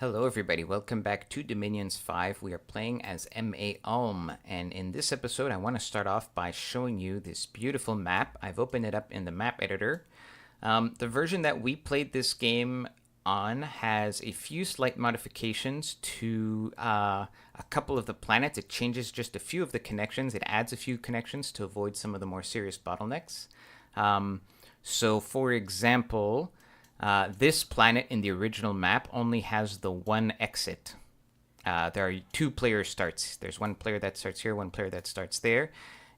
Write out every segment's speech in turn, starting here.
Hello, everybody. Welcome back to Dominions 5. We are playing as M.A. Ulm, and in this episode, I want to start off by showing you this beautiful map. I've opened it up in the map editor. The version that we played this game on has a few slight modifications to a couple of the planets. It changes just a few of the connections. It adds a few connections to avoid some of the more serious bottlenecks. So, for example, this planet in the original map only has the one exit. There are two player starts. There's one player that starts here, one player that starts there,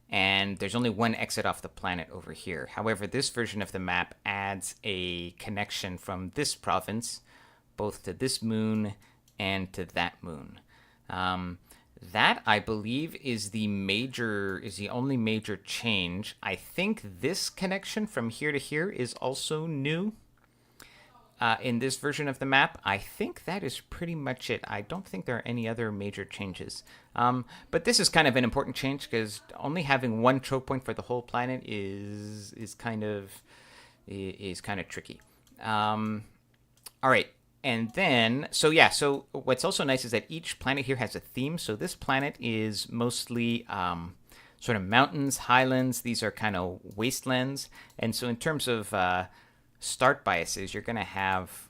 and there's only one exit off the planet over here. However, this version of the map adds a connection from this province, both to this moon and to that moon. That, I believe, is the only major change. I think this connection from here to here is also new. In this version of the map, I think that is pretty much it. I don't think there are any other major changes. But this is kind of an important change because only having one choke point for the whole planet is kind of tricky. All right, and then so what's also nice is that each planet here has a theme. So this planet is mostly sort of mountains, highlands. These are kind of wastelands, and so in terms of start biases, you're going to have,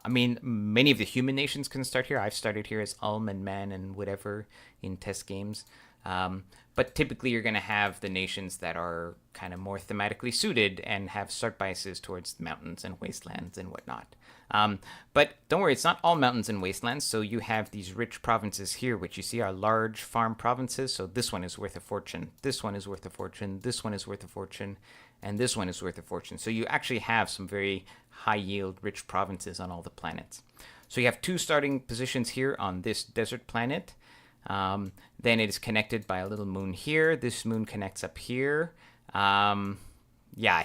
many of the human nations can start here. I've started here as Ulm and Man and whatever in test games. But typically you're going to have the nations that are kind of more thematically suited and have start biases towards mountains and wastelands and whatnot. But don't worry, it's not all mountains and wastelands. So you have these rich provinces here, which you see are large farm provinces. So this one is worth a fortune. This one is worth a fortune. This one is worth a fortune. And this one is worth a fortune. So you actually have some very high yield, rich provinces on all the planets. So you have two starting positions here on this desert planet. Then it is connected by a little moon here. This moon connects up here. I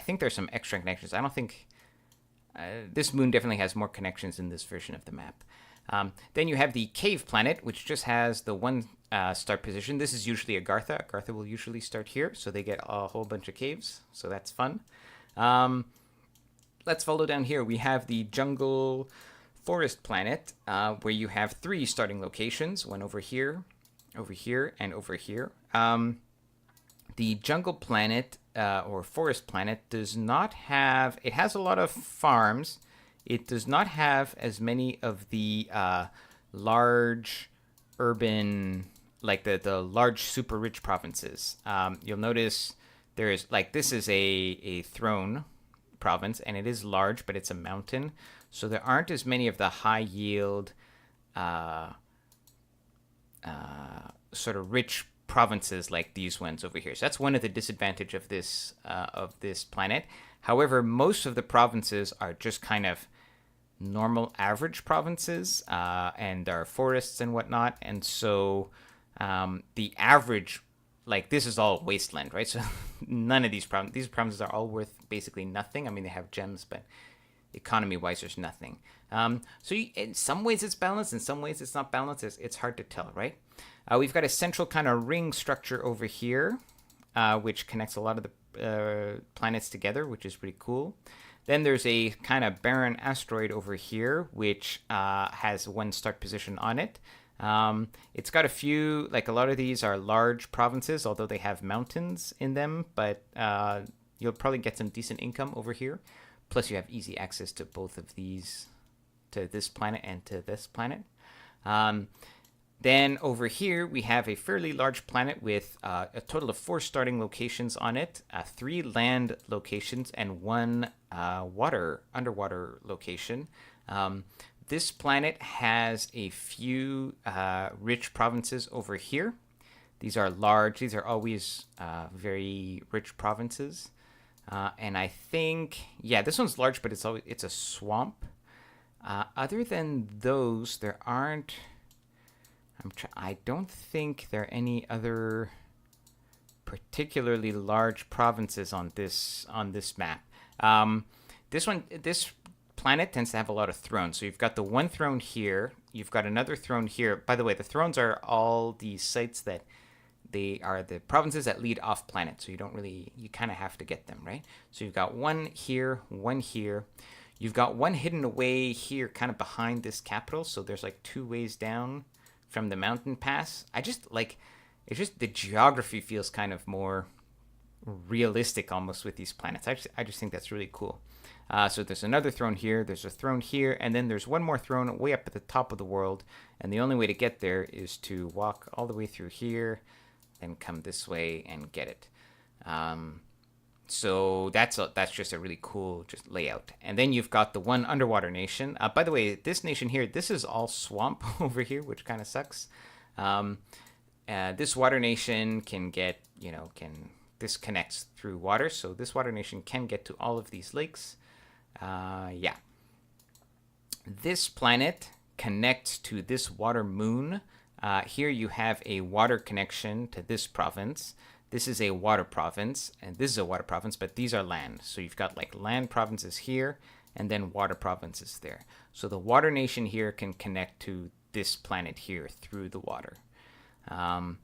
think there's some extra connections. I don't think this moon definitely has more connections in this version of the map. Then you have the cave planet, which just has the one start position. This is usually Agartha. Agartha will usually start here, so they get a whole bunch of caves, so that's fun. Let's follow down here. We have the jungle forest planet, where you have three starting locations, one over here, and over here. The jungle planet, or forest planet, does not have... It has a lot of farms. It does not have as many of the large urban, like the large super rich provinces. You'll notice there is, like, this is a throne province, and it is large, but it's a mountain. So there aren't as many of the high yield, sort of rich provinces like these ones over here. So that's one of the disadvantages of this planet. However, most of the provinces are just kind of normal average provinces, and there are forests and whatnot. And so the average, like, this is all wasteland, right? So none of these provinces are all worth basically nothing. I mean, they have gems, but economy-wise, there's nothing. In some ways it's balanced, in some ways it's not balanced. It's hard to tell, right? We've got a central kind of ring structure over here, which connects a lot of the planets together, which is pretty cool. Then there's a kind of barren asteroid over here, which has one start position on it. It's got a few, like, a lot of these are large provinces, although they have mountains in them, but you'll probably get some decent income over here. Plus you have easy access to both of these, to this planet and to this planet. Then over here, we have a fairly large planet with a total of 4 starting locations on it, 3 land locations, and 1 underwater location. This planet has a few rich provinces over here. These are large. These are always very rich provinces. And I think, this one's large, but it's a swamp. Other than those, there aren't... I don't think there are any other particularly large provinces on this map. This planet tends to have a lot of thrones. So you've got the one throne here. You've got another throne here. By the way, the thrones are all the sites that they are the provinces that lead off planet. So you kind of have to get them, right? So you've got one here, one here. You've got one hidden away here kind of behind this capital, so there's like 2 ways down from the mountain pass. I just like, it's just the geography feels kind of more realistic almost with these planets. I just think that's really cool. So there's another throne here, there's a throne here, and then there's one more throne way up at the top of the world, and the only way to get there is to walk all the way through here, then come this way and get it. So that's just a really cool just layout. And then you've got the one underwater nation. By the way, this nation here, this is all swamp over here, which kind of sucks. This water nation can get, this connects through water, so this water nation can get to all of these lakes. Yeah. This planet connects to this water moon. Here you have a water connection to this province. This is a water province, and this is a water province, but these are land. So you've got like land provinces here, and then water provinces there. So the water nation here can connect to this planet here through the water. There's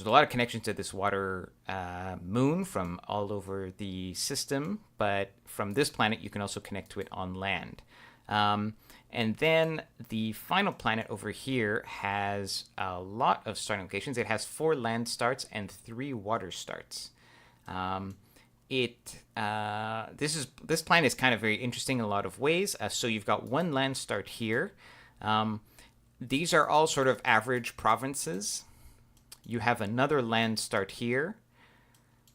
a lot of connections to this water moon from all over the system, but from this planet you can also connect to it on land. And then the final planet over here has a lot of starting locations. It has 4 land starts and 3 water starts. This planet is kind of very interesting in a lot of ways. So you've got 1 land start here. These are all sort of average provinces. You have another land start here.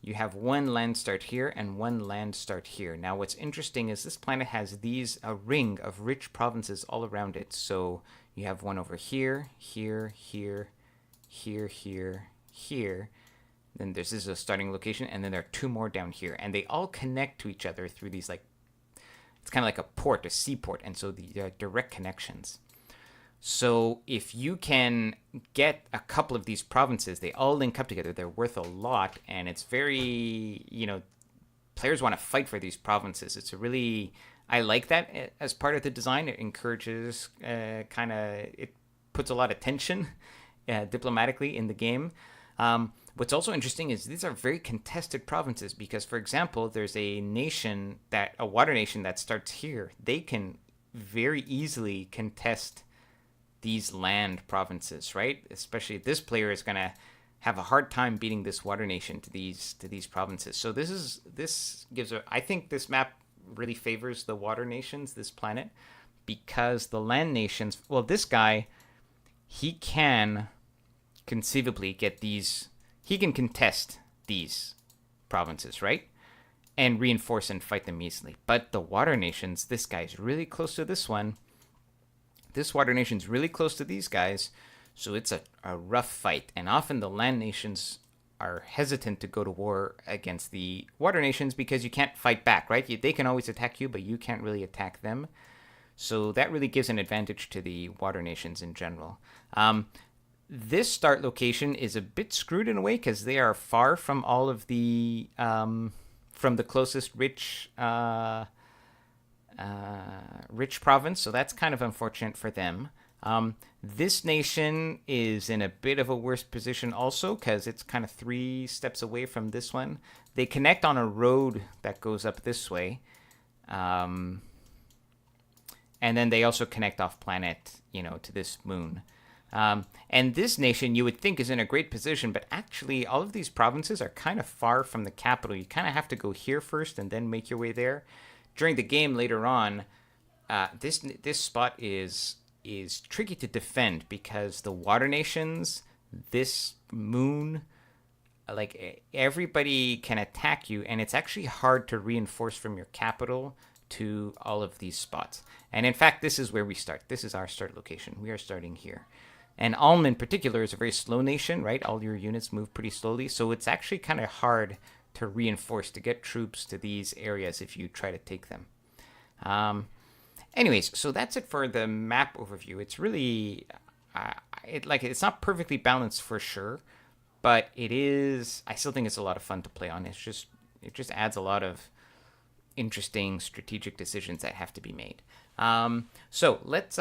You have 1 land start here and 1 land start here. Now what's interesting is this planet has a ring of rich provinces all around it. So you have one over here, here, here, here, here, here. Then this is a starting location, and then there are 2 more down here. And they all connect to each other through these, like, it's kind of like a port, a seaport, and so the direct connections. So if you can get a couple of these provinces, they all link up together, they're worth a lot, and it's very, players want to fight for these provinces. I like that as part of the design. It encourages, it puts a lot of tension diplomatically in the game. What's also interesting is these are very contested provinces because, for example, there's a water nation that starts here. They can very easily contest these land provinces, right? Especially this player is going to have a hard time beating this water nation to these provinces. So I think this map really favors the water nations, this planet, because the land nations, well, this guy, he can conceivably get these, he can contest these provinces, right? And reinforce and fight them easily. But the water nations, this guy's really close to this one. This water nation's really close to these guys, so it's a rough fight. And often the land nations are hesitant to go to war against the water nations because you can't fight back, right? They can always attack you, but you can't really attack them. So that really gives an advantage to the water nations in general. This start location is a bit screwed in a way because they are far from all of the from the closest rich province, so that's kind of unfortunate for them. This nation is in a bit of a worse position also because it's kind of 3 steps away from this one. They connect on a road that goes up this way. And then they also connect off planet, to this moon. And this nation you would think is in a great position, but actually all of these provinces are kind of far from the capital. You kind of have to go here first and then make your way there. During the game later on, this spot is tricky to defend because the water nations, this moon, like everybody can attack you, and it's actually hard to reinforce from your capital to all of these spots. And in fact, this is where we start. This is our start location. We are starting here. And Ulm in particular is a very slow nation, right? All your units move pretty slowly, so it's actually kind of hard to reinforce, to get troops to these areas if you try to take them. Anyways, so that's it for the map overview. It's really, it's not perfectly balanced for sure, but I still think it's a lot of fun to play on. It just adds a lot of interesting strategic decisions that have to be made. So let's,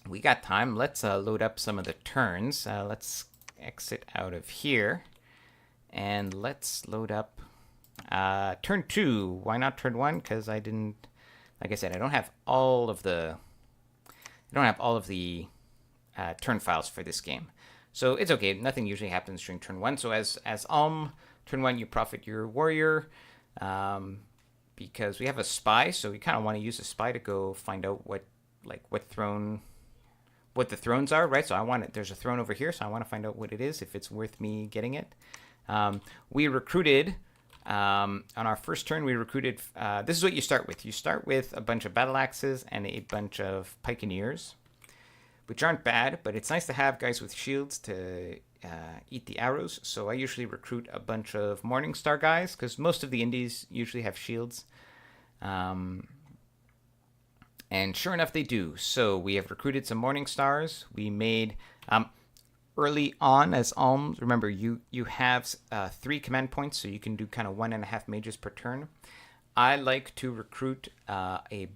we got time. Let's load up some of the turns. Let's exit out of here. And let's load up Turn 2. Why not turn 1? Because I didn't... Like I said, I don't have all of the... turn files for this game. So it's okay. Nothing usually happens during turn 1. So as turn 1, you profit your warrior. Because we have a spy, so we kind of want to use a spy to go find out what the thrones are, right? So there's a throne over here, so I want to find out what it is, if it's worth me getting it. We recruited, on our first turn, this is what you start with. You start with a bunch of battle axes and a bunch of pikeneers, which aren't bad, but it's nice to have guys with shields to eat the arrows. So I usually recruit a bunch of Morningstar guys, because most of the indies usually have shields. And sure enough, they do. So we have recruited some Morningstars. We made, early on as alms, remember, you have 3 command points, so you can do kind of 1.5 mages per turn. I like to recruit a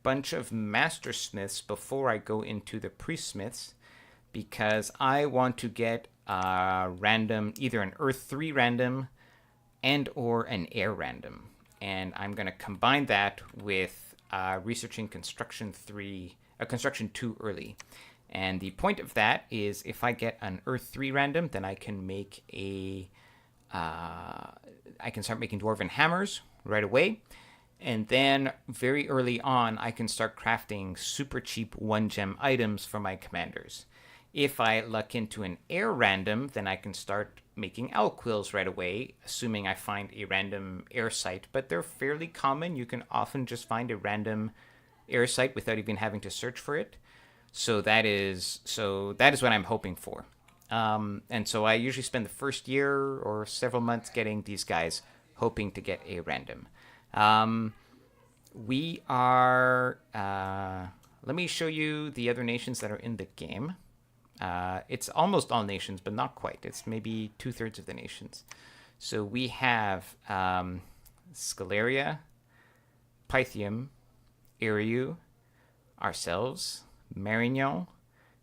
bunch of master smiths before I go into the priest smiths, because I want to get random, either an Earth 3 random and or an air random. And I'm going to combine that with researching construction 2 early. And the point of that is, if I get an Earth 3 random, then I can make I can start making dwarven hammers right away. And then very early on, I can start crafting super cheap 1-gem items for my commanders. If I luck into an air random, then I can start making owl quills right away, assuming I find a random air site. But they're fairly common. You can often just find a random air site without even having to search for it. So that is what I'm hoping for. And so I usually spend the first year or several months getting these guys, hoping to get a random. We are... let me show you the other nations that are in the game. It's almost all nations, but not quite. It's maybe 2/3 of the nations. So we have Scaleria, Pythium, Iriu, ourselves, Marignon,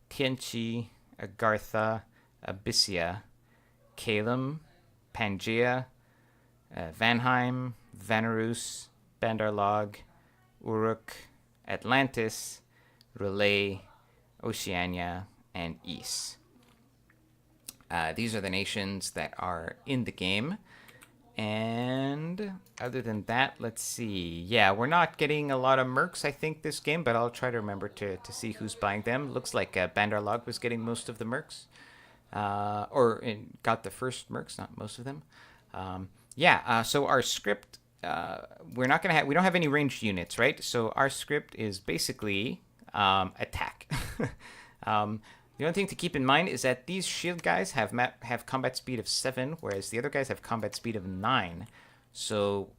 Tianchi, Agartha, Abyssia, Calum, Pangea, Vanheim, Vanarus, Bandarlog, Uruk, Atlantis, Relay, Oceania, and Ys. These are the nations that are in the game. And other than that, let's see. Yeah, we're not getting a lot of mercs, I think, this game, but I'll try to remember to see who's buying them. Looks like Bandarlog was getting most of the mercs. Got the first mercs, not most of them. So our script, we don't have any ranged units, right? So our script is basically attack. The only thing to keep in mind is that these shield guys have combat speed of 7, whereas the other guys have combat speed of 9. So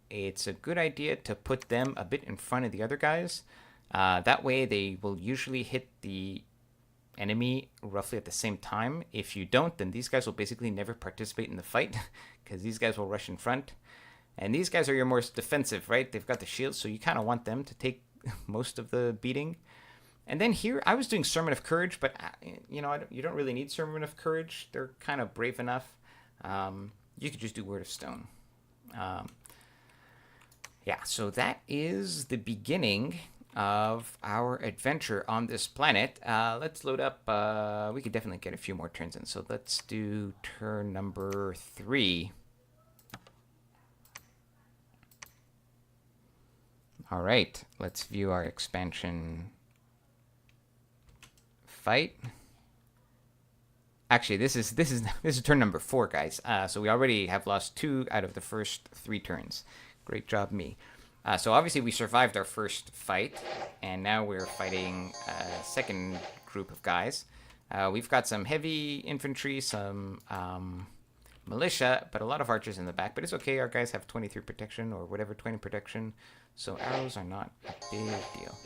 it's a good idea to put them a bit in front of the other guys. That way they will usually hit the enemy roughly at the same time. If you don't, then these guys will basically never participate in the fight, because these guys will rush in front. And these guys are your more defensive, right? They've got the shields, so you kind of want them to take most of the beating. And then here, I was doing Sermon of Courage, but, you don't really need Sermon of Courage. They're kind of brave enough. You could just do Word of Stone. So that is the beginning of our adventure on this planet. Let's load up. We could definitely get a few more turns in. So let's do turn number 3. All right, let's view our expansion fight. Actually, this is turn number 4, guys. So we already have lost 2 out of the first 3 turns. Great job, me. So obviously we survived our first fight, and now we're fighting a second group of guys. We've got some heavy infantry, some militia, but a lot of archers in the back. But it's okay. Our guys have 23 protection or whatever, 20 protection. So arrows are not a big deal.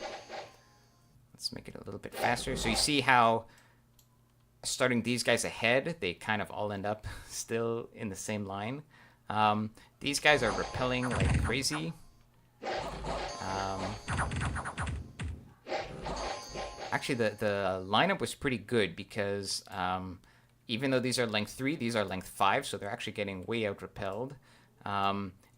Let's make it a little bit faster. So you see how starting these guys ahead, they kind of all end up still in the same line. These guys are repelling like crazy. Actually, the lineup was pretty good because even though these are length 3, these are length 5, so they're actually getting way out repelled.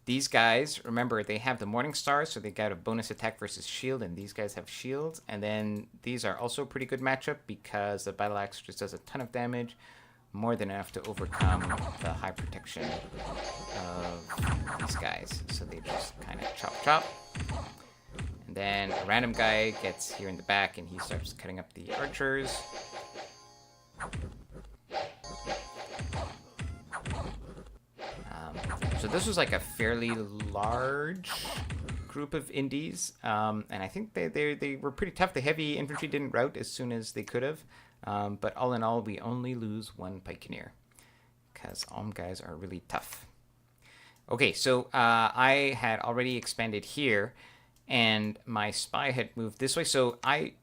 These guys, remember, they have the Morning Stars, so they got a bonus attack versus shield, and these guys have shields. And then these are also a pretty good matchup because the Battle Axe just does a ton of damage, more than enough to overcome the high protection of these guys. So they just kind of chop chop. And then a random guy gets here in the back and he starts cutting up the archers. So this was like a fairly large group of indies, and I think they were pretty tough. The heavy infantry didn't rout as soon as they could have, but all in all, we only lose one pikeneer because Alm guys are really tough. Okay, so I had already expanded here, and my spy had moved this way. So I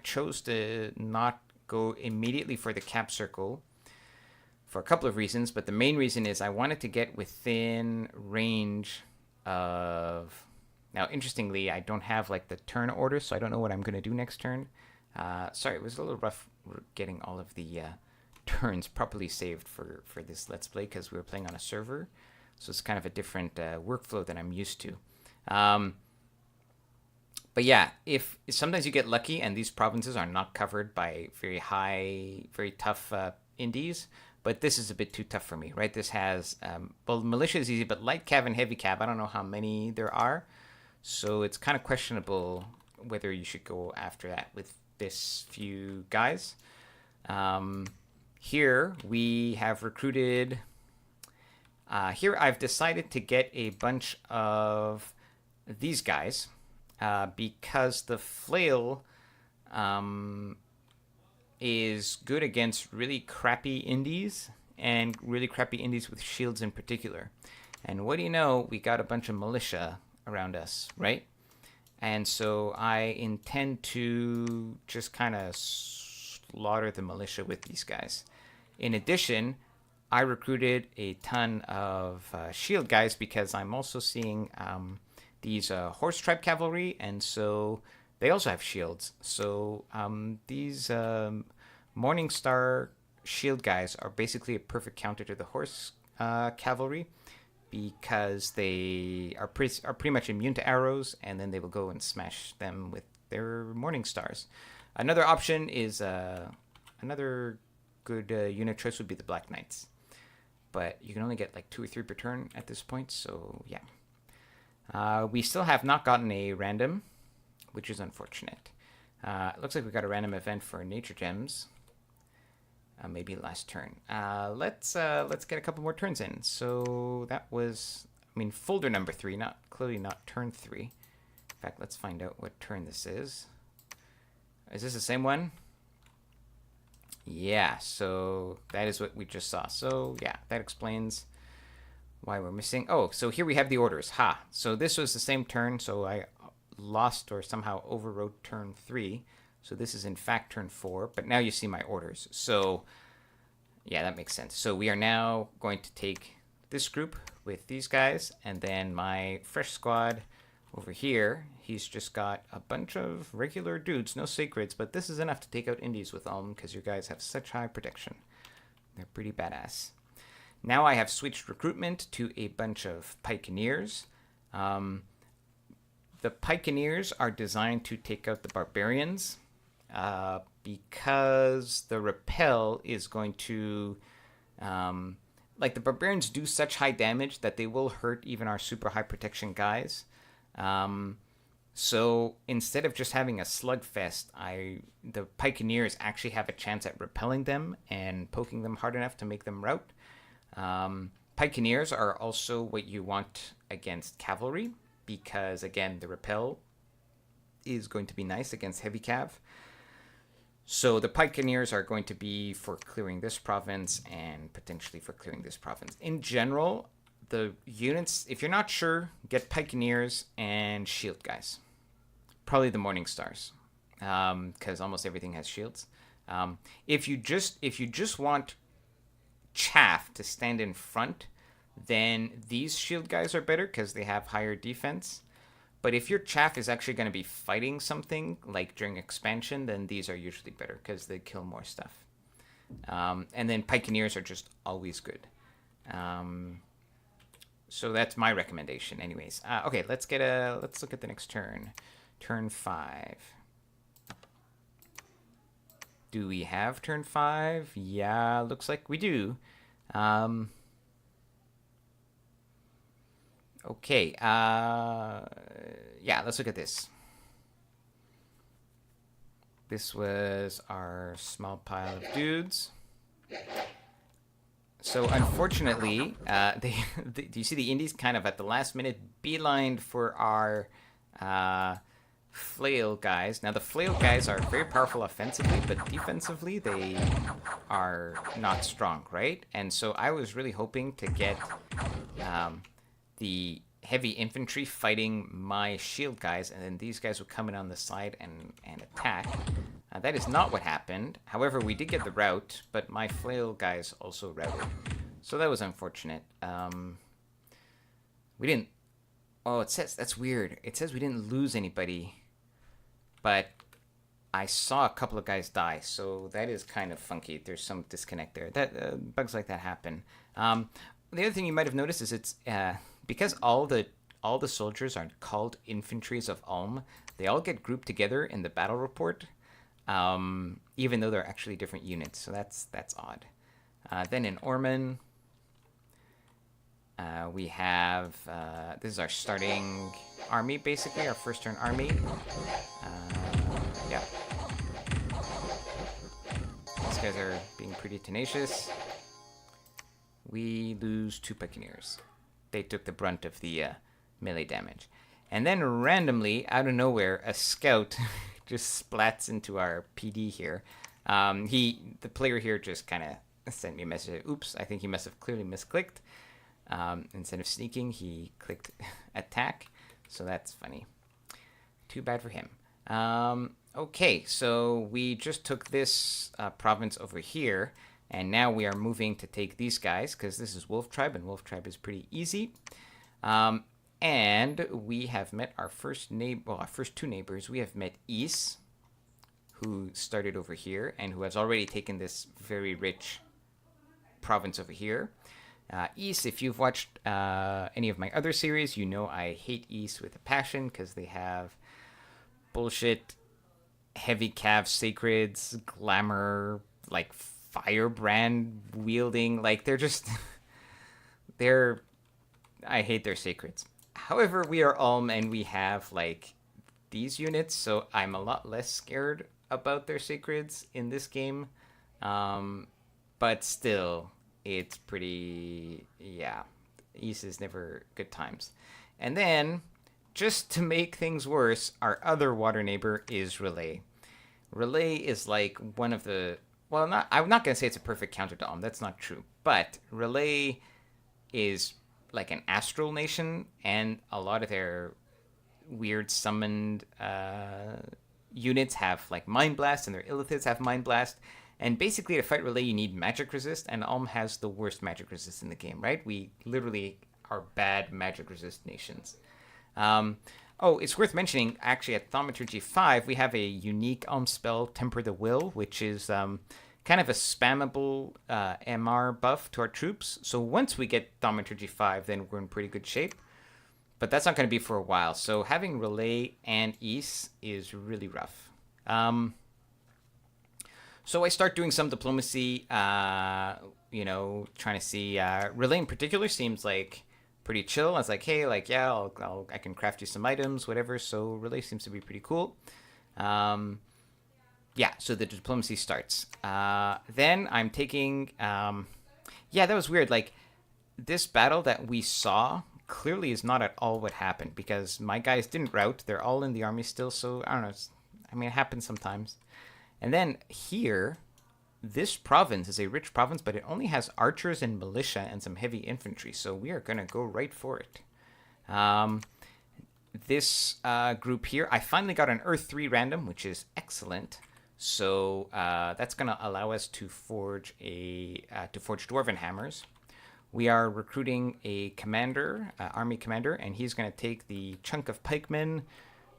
chose to not go immediately for the cap circle for a couple of reasons, but the main reason is I wanted to get within range of... Now, interestingly, I don't have like the turn order, so I don't know what I'm going to do next turn. Sorry, it was a little rough getting all of the turns properly saved for this Let's Play because we were playing on a server. So it's kind of a different workflow than I'm used to. But yeah, if sometimes you get lucky and these provinces are not covered by very tough indies, but this is a bit too tough for me, right? This has, well, militia is easy, but light cav and heavy cav, I don't know how many there are. So it's kind of questionable whether you should go after that with this few guys. Here we have recruited... here I've decided to get a bunch of these guys because the flail is good against really crappy indies and really crappy indies with shields in particular. And what do you know? We got a bunch of militia around us, right? And so I intend to just kind of slaughter the militia with these guys. In addition, I recruited a ton of shield guys because I'm also seeing these horse tribe cavalry, and so they also have shields. So these Morning Star shield guys are basically a perfect counter to the horse cavalry because they are pretty much immune to arrows, and then they will go and smash them with their Morning Stars. Another option is another good unit choice would be the Black Knights, but you can only get like 2 or 3 per turn at this point, so yeah. We still have not gotten a random, which is unfortunate. It looks like we got a random event for nature gems. Maybe last turn. Let's get a couple more turns in. So that was, I mean, folder number 3, clearly not turn 3. In fact, let's find out what turn this is. Is this the same one? Yeah, so that is what we just saw. So yeah, that explains why we're missing. Oh, so here we have the orders. Ha! So this was the same turn, so I lost or somehow overwrote turn 3. So this is in fact turn 4, but now you see my orders. So yeah, that makes sense. So we are now going to take this group with these guys, and then my fresh squad over here, he's just got a bunch of regular dudes, no sacreds, but this is enough to take out indies with Ulm because your guys have such high protection. They're pretty badass. Now I have switched recruitment to a bunch of pikeneers. The pikeneers are designed to take out the barbarians because the repel is going to... like, the barbarians do such high damage that they will hurt even our super high protection guys. So instead of just having a slugfest, the pikeneers actually have a chance at repelling them and poking them hard enough to make them rout. Pikeneers are also what you want against cavalry because, again, the repel is going to be nice against heavy cav. So the pikeneers are going to be for clearing this province and potentially for clearing this province. In general, the units, if you're not sure, get pikeneers and shield guys. Probably the Morning Stars, because almost everything has shields. If you just want chaff to stand in front, then these shield guys are better because they have higher defense. But if your chaff is actually going to be fighting something, like during expansion, then these are usually better because they kill more stuff. And then pikeneers are just always good. So that's my recommendation, anyways. Okay, let's look at the next turn. Turn 5. Do we have turn 5? Yeah, looks like we do. Okay. Yeah, let's look at this. This was our small pile of dudes. So unfortunately, do you see the Indies kind of at the last minute beelined for our flail guys? Now the flail guys are very powerful offensively, but defensively they are not strong, right? And so I was really hoping to get the heavy infantry fighting my shield guys, and then these guys would come in on the side and attack. That is not what happened. However, we did get the rout, but my flail guys also routed. So that was unfortunate. We didn't... Oh, it says... That's weird. It says we didn't lose anybody, but I saw a couple of guys die, so that is kind of funky. There's some disconnect there. That bugs like that happen. The other thing you might have noticed is it's... because all the soldiers are called infantries of Ulm, they all get grouped together in the battle report, even though they're actually different units. So that's odd. Then in Orman, we have this is our starting army, basically our first turn army. Yeah, these guys are being pretty tenacious. We lose 2 Buccaneers. They took the brunt of the melee damage. And then randomly, out of nowhere, a scout just splats into our PD here. The player here just kind of sent me a message. Oops, I think he must have clearly misclicked. Instead of sneaking, he clicked attack. So that's funny. Too bad for him. Okay, so we just took this province over here. And now we are moving to take these guys, because this is Wolf Tribe, and Wolf Tribe is pretty easy. And we have met our first our first 2 neighbors. We have met Is, who started over here, and who has already taken this very rich province over here. Is, if you've watched any of my other series, you know I hate Is with a passion, because they have bullshit, heavy cav sacreds, glamour, like firebrand wielding, like they're just I hate their sacreds. However, we are Ulm and we have like these units, so I'm a lot less scared about their sacreds in this game. But still, it's pretty, yeah, East is never good times. And then, just to make things worse, our other water neighbor is Relay. Relay is like one of the... Well, I'm not going to say it's a perfect counter to Ulm. That's not true. But Relay is like an astral nation, and a lot of their weird summoned units have like Mind Blast, and their Illithids have Mind Blast. And basically, to fight Relay, you need magic resist, and Ulm has the worst magic resist in the game, right? We literally are bad magic resist nations. Oh, it's worth mentioning, actually, at Thaumaturgy 5, we have a unique Ulm spell, Temper the Will, which is kind of a spammable MR buff to our troops. So once we get Thaumaturgy 5, then we're in pretty good shape. But that's not going to be for a while. So having Relay and East is really rough. So I start doing some diplomacy, trying to see... Relay in particular seems like pretty chill. I was like, hey, like, yeah, I can craft you some items, whatever. So Relay seems to be pretty cool. Yeah, so the diplomacy starts. Then I'm taking... yeah, that was weird. Like, this battle that we saw clearly is not at all what happened, because my guys didn't rout. They're all in the army still, so I don't know. It happens sometimes. And then here, this province is a rich province, but it only has archers and militia and some heavy infantry, so we are going to go right for it. This group here, I finally got an Earth 3 random, which is excellent. So that's going to allow us to forge Dwarven Hammers. We are recruiting a commander, army commander, and he's going to take the chunk of pikemen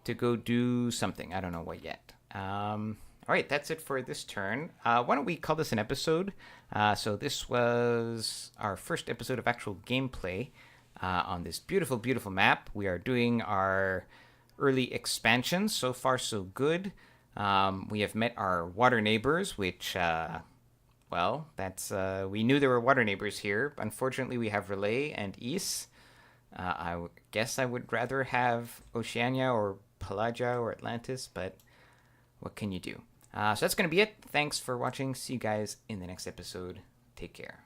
to go do something. I don't know what yet. All right, that's it for this turn. Why don't we call this an episode? So this was our first episode of actual gameplay. on this beautiful, beautiful map. We are doing our early expansions. So far, so good. We have met our water neighbors, which, well, that's we knew there were water neighbors here. Unfortunately, we have Relay and Ys. Guess I would rather have Oceania or Pelagia or Atlantis, but what can you do? So that's going to be it. Thanks for watching. See you guys in the next episode. Take care.